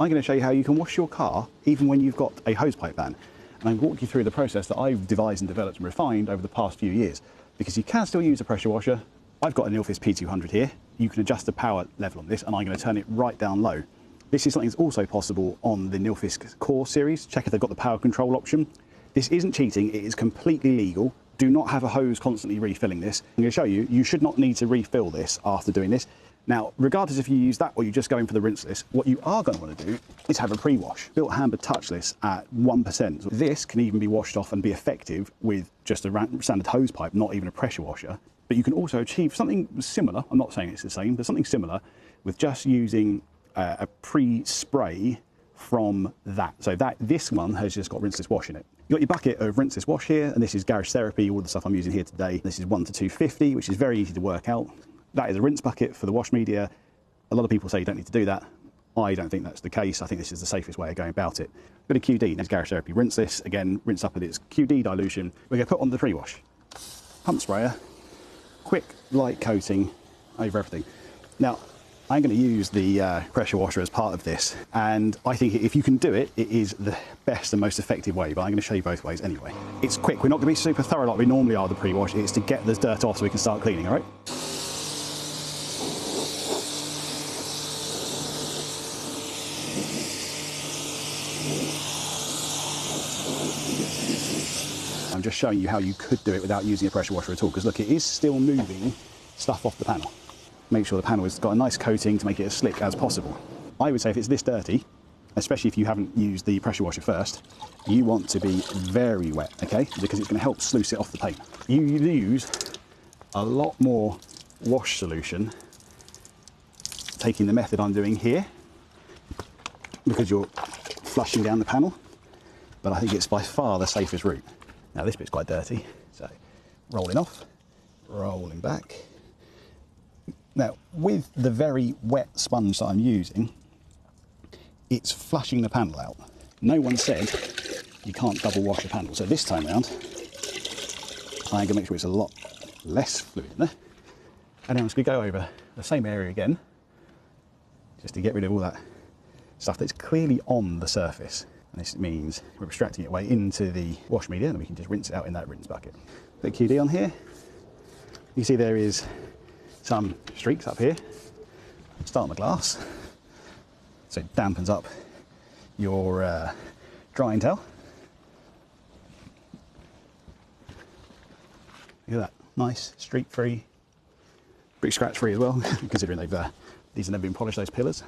I'm going to show you how you can wash your car even when you've got a hosepipe ban. And I'm going to walk you through the process that I've devised and developed and refined over the past few years. Because you can still use a pressure washer. I've got an Nilfisk P200 here. You can adjust the power level on this, and I'm going to turn it right down low. This is something that's also possible on the Nilfisk Core series. Check if they've got the power control option. This isn't cheating, it is completely legal. Do not have a hose constantly refilling this. I'm going to show you, you should not need to refill this after doing this. Now, regardless if you use that or you just go in for the rinseless, what you are going to want to do is have a pre-wash. Built Hamber touchless at 1%. This can even be washed off and be effective with just a standard hose pipe, not even a pressure washer. But you can also achieve something similar, I'm not saying it's the same, but something similar with just using a pre-spray from that. So this one has just got rinseless wash in it. You've got your bucket of rinseless wash here, and this is Garage Therapy, all the stuff I'm using here today. This is 1 to 250, which is very easy to work out. That is a rinse bucket for the wash media. A lot of people say you don't need to do that. I don't think that's the case. I think this is the safest way of going about it. Got a QD, that's Garage Therapy rinseless. Again, rinse up at its QD dilution. We're going to put on the pre-wash. Pump sprayer, quick light coating over everything. Now, I'm going to use the pressure washer as part of this, and I think if you can do it, it is the best and most effective way, but I'm going to show you both ways anyway. It's quick, we're not going to be super thorough like we normally are with the pre-wash. It's to get the dirt off so we can start cleaning, all right? I'm just showing you how you could do it without using a pressure washer at all, because look, it is still moving stuff off the panel. Make sure the panel has got a nice coating to make it as slick as possible. I would say if it's this dirty, especially if you haven't used the pressure washer first, you want to be very wet, okay? Because it's going to help sluice it off the paint. You use a lot more wash solution taking the method I'm doing here, because you're flushing down the panel, but I think it's by far the safest route. Now this bit's quite dirty, so rolling off, rolling back. Now, with the very wet sponge that I'm using, it's flushing the panel out. No one said you can't double wash a panel. So this time around, I'm going to make sure it's a lot less fluid in there. And then I'm just going to go over the same area again, just to get rid of all that stuff that's clearly on the surface. And this means we're extracting it away into the wash media, and we can just rinse it out in that rinse bucket. Bit of QD on here. You see there is some streaks up here. Start on the glass, so it dampens up your drying towel. Look at that, nice, streak-free, pretty scratch-free as well, considering these have never been polished, those pillars.